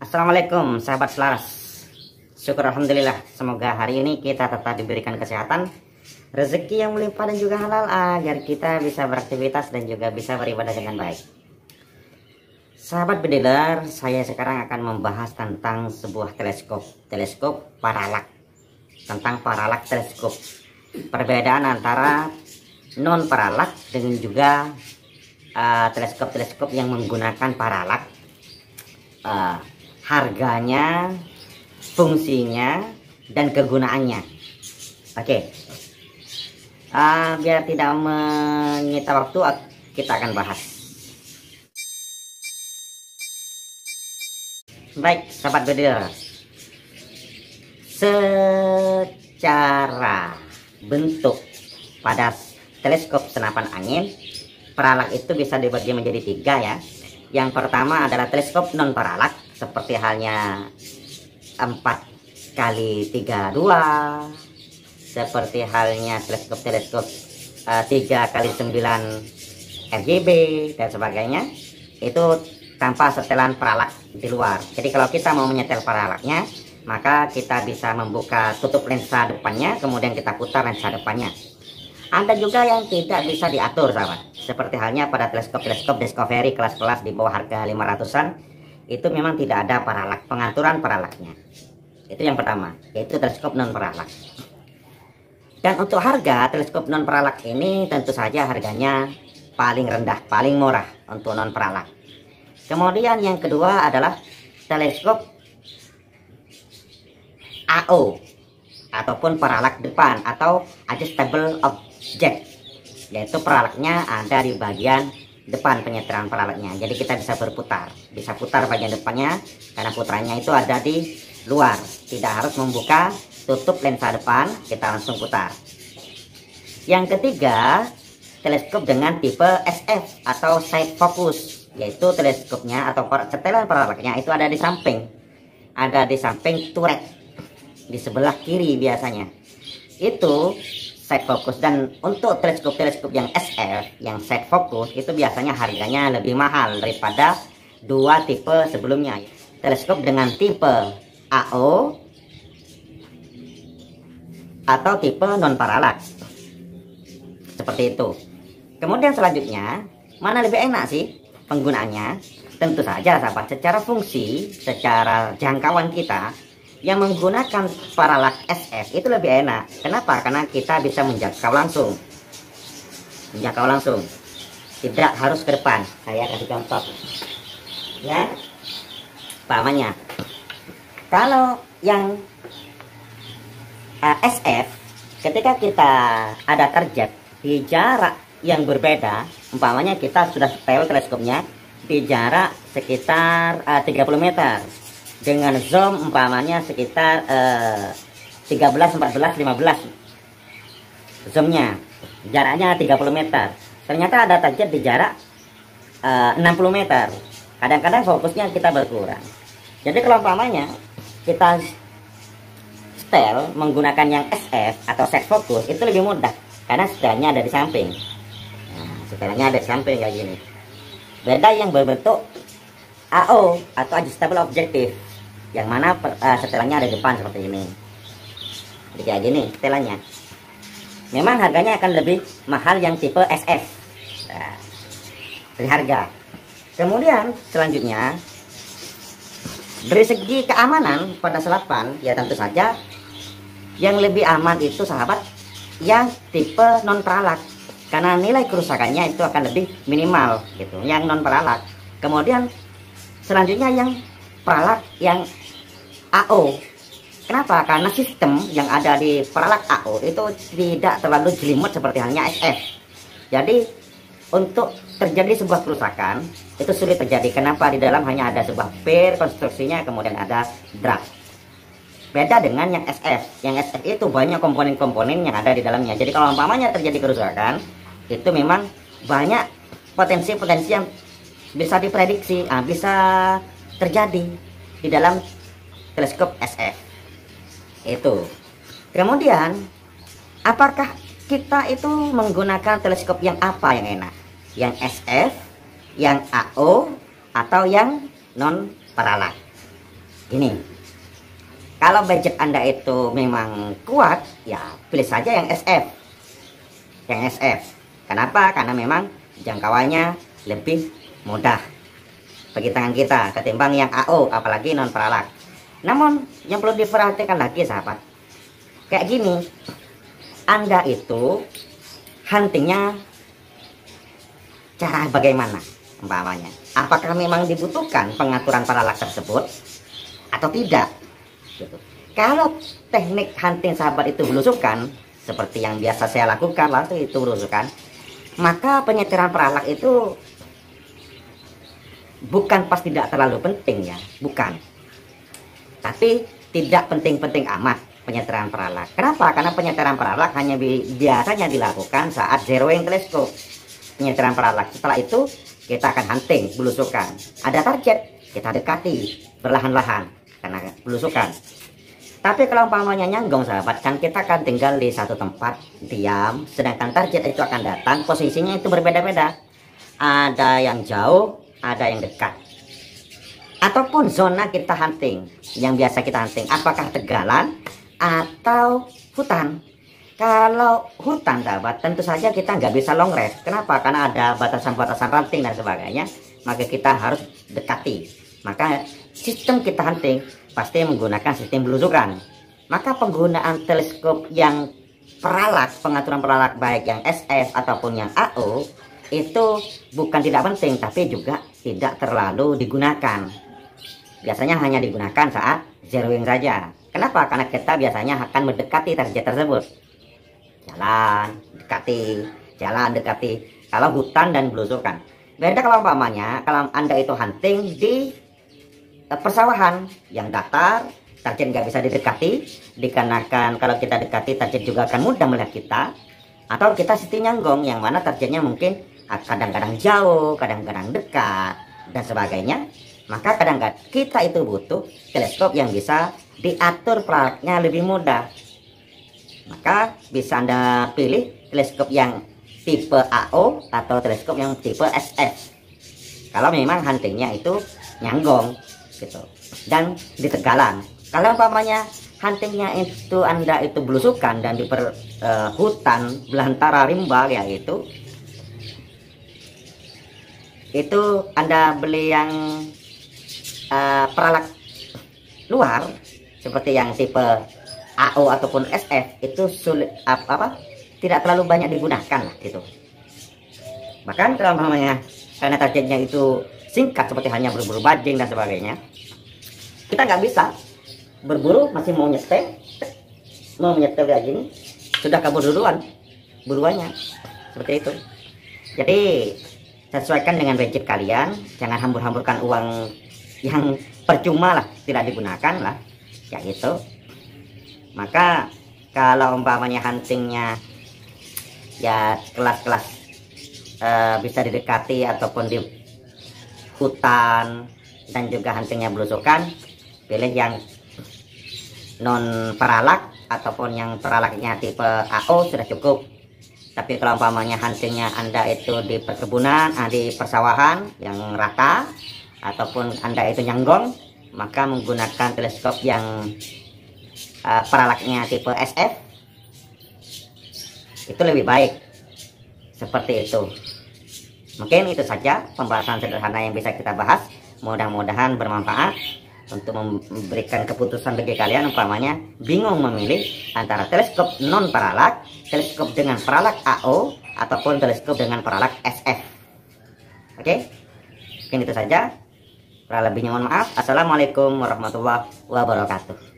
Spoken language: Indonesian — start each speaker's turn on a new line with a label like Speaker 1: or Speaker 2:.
Speaker 1: Assalamualaikum sahabat selaras. Syukur alhamdulillah, semoga hari ini kita tetap diberikan kesehatan, rezeki yang melimpah dan juga halal agar kita bisa beraktivitas dan juga bisa beribadah dengan baik. Sahabat bediler, saya sekarang akan membahas tentang sebuah teleskop paralak. Tentang paralak teleskop. Perbedaan antara non paralak dengan juga teleskop yang menggunakan paralak. Harganya, fungsinya, dan kegunaannya. Oke. Biar tidak menyita waktu, kita akan bahas. Baik, sahabat bediler. Secara bentuk pada teleskop senapan angin, paralak itu bisa dibagi menjadi 3 ya. Yang pertama adalah teleskop non paralak, seperti halnya 4x32, seperti halnya teleskop 3x9 RGB dan sebagainya. Itu tanpa setelan paralak di luar. Jadi kalau kita mau menyetel paralaknya, maka kita bisa membuka tutup lensa depannya, kemudian kita putar lensa depannya. Ada juga yang tidak bisa diatur, sahabat. Seperti halnya pada teleskop Discovery kelas-kelas di bawah harga 500-an, itu memang tidak ada paralak, pengaturan paralaknya. Itu yang pertama, yaitu teleskop non paralak. Dan untuk harga teleskop non paralak ini tentu saja harganya paling rendah, paling murah untuk non paralak. Kemudian yang kedua adalah teleskop AO ataupun paralak depan atau adjustable object, yaitu paralaknya ada di bagian depan penyetelan paralaknya. Jadi kita bisa berputar, bisa putar bagian depannya karena putarnya itu ada di luar, tidak harus membuka tutup lensa depan, kita langsung putar. Yang ketiga, teleskop dengan tipe SF atau side focus, yaitu teleskopnya atau setelan paralaknya itu ada di samping, turret di sebelah kiri biasanya. Itu side focus. Dan untuk teleskop yang SF, yang side focus, itu biasanya harganya lebih mahal daripada 2 tipe sebelumnya. Teleskop dengan tipe AO atau tipe non paralak, seperti itu. Kemudian selanjutnya, mana lebih enak sih penggunaannya? Tentu saja sahabat, secara fungsi, secara jangkauan kita yang menggunakan paralak SF itu lebih enak. Kenapa? Karena kita bisa menjangkau langsung, tidak harus ke depan. Saya kasih contoh ya, pamannya. Kalau yang SF, ketika kita ada target di jarak yang berbeda, umpamanya kita sudah setel teleskopnya di jarak sekitar 30 meter dengan zoom umpamanya sekitar 13, 14, 15 zoomnya, jaraknya 30 meter. Ternyata ada target di jarak 60 meter. Kadang-kadang fokusnya kita berkurang. Jadi kalau umpamanya kita setel menggunakan yang SF atau set fokus, itu lebih mudah karena setelnya ada di samping. Nah, setelnya ada di samping kayak gini. Beda yang berbentuk AO atau adjustable objective, yang mana setelannya ada di depan seperti ini. Jadi kayak gini setelannya. Memang harganya akan lebih mahal yang tipe SF. Nah, dari harga. Kemudian selanjutnya, dari segi keamanan pada selapan, ya tentu saja yang lebih aman itu sahabat yang tipe non paralak, karena nilai kerusakannya itu akan lebih minimal gitu, yang non paralak. Kemudian selanjutnya yang paralak yang AO. Kenapa? Karena sistem yang ada di paralak AO itu tidak terlalu jelimet seperti halnya SF. Jadi untuk terjadi sebuah kerusakan itu sulit terjadi. Kenapa? Di dalam hanya ada sebuah pier konstruksinya, kemudian ada drag. Beda dengan yang SF. Yang SF itu banyak komponen-komponen yang ada di dalamnya. Jadi kalau umpamanya terjadi kerusakan, itu memang banyak potensi-potensi yang bisa diprediksi, bisa terjadi di dalam teleskop SF itu. Kemudian, apakah kita itu menggunakan teleskop yang apa yang enak? Yang SF, yang AO, atau yang non paralak? Gini, kalau budget Anda itu memang kuat, ya pilih saja yang SF. Yang SF. Kenapa? Karena memang jangkauannya lebih mudah bagi tangan kita ketimbang yang AO, apalagi non paralak. Namun yang perlu diperhatikan lagi sahabat, kayak gini, Anda itu huntingnya cara bagaimana umpamanya? Apakah memang dibutuhkan pengaturan paralak tersebut atau tidak? Gitu. Kalau teknik hunting sahabat itu belusukan seperti yang biasa saya lakukan, lalu itu belusukan, maka penyetiran paralak itu bukan pas tidak terlalu penting ya, bukan, tapi tidak penting-penting amat penyetiran paralak. Kenapa? Karena penyetiran paralak hanya biasanya dilakukan saat zeroing teleskop. Penyetiran paralak, setelah itu kita akan hunting belusukan, ada target kita dekati perlahan-lahan karena belusukan. Tapi kalau umpamanya nyanggong sahabat, kan kita akan tinggal di satu tempat diam, sedangkan target itu akan datang, posisinya itu berbeda-beda, ada yang jauh, ada yang dekat, ataupun zona kita hunting yang biasa kita hunting, apakah tegalan atau hutan. Kalau hutan sahabat, tentu saja kita nggak bisa long range. Kenapa? Karena ada batasan-batasan ranting dan sebagainya, maka kita harus dekati. Maka sistem kita hunting pasti menggunakan sistem belusukan. Maka penggunaan teleskop yang paralak, pengaturan paralak baik yang SF ataupun yang AO, itu bukan tidak penting, tapi juga tidak terlalu digunakan. Biasanya hanya digunakan saat zeroing saja. Kenapa? Karena kita biasanya akan mendekati target tersebut. Jalan, dekati, jalan, dekati. Kalau hutan dan belusukan. Beda kalau umpamanya, kalau Anda itu hunting di persawahan yang datar, target nggak bisa didekati, dikarenakan kalau kita dekati target juga akan mudah melihat kita. Atau kita siti nyanggong, yang mana targetnya mungkin kadang-kadang jauh, kadang-kadang dekat, dan sebagainya. Maka kadang-kadang kita itu butuh teleskop yang bisa diatur paralaknya lebih mudah. Maka bisa Anda pilih teleskop yang tipe AO atau teleskop yang tipe SF. Kalau memang huntingnya itu nyanggong gitu dan di tegalan. Kalau umpamanya huntingnya itu Anda itu belusukan dan di hutan belantara rimba, ya itu Anda beli yang peralak luar seperti yang tipe AO ataupun SF, itu sulit tidak terlalu banyak digunakan lah gitu. Bahkan kalau umpamanya karena targetnya itu singkat seperti hanya berburu bajing dan sebagainya, kita nggak bisa berburu, masih mau nyetel kayak gini sudah kabur duluan buruannya, seperti itu. Jadi sesuaikan dengan budget kalian, jangan hambur-hamburkan uang yang percuma lah, tidak digunakan lah kayak gitu. Maka kalau umpamanya huntingnya ya kelas-kelas bisa didekati ataupun di hutan dan juga huntingnya belusukan, pilih yang non paralak ataupun yang paralaknya tipe AO sudah cukup. Tapi kalau umpamanya huntingnya Anda itu di perkebunan, di persawahan yang rata, ataupun Anda itu nyanggong, maka menggunakan teleskop yang paralaknya tipe SF itu lebih baik. Seperti itu. Mungkin itu saja pembahasan sederhana yang bisa kita bahas. Mudah-mudahan bermanfaat untuk memberikan keputusan bagi kalian umpamanya bingung memilih antara teleskop non paralak, teleskop dengan paralak AO, ataupun teleskop dengan paralak SF. Oke, mungkin itu saja. Kurang lebihnya mohon maaf. Assalamualaikum warahmatullahi wabarakatuh.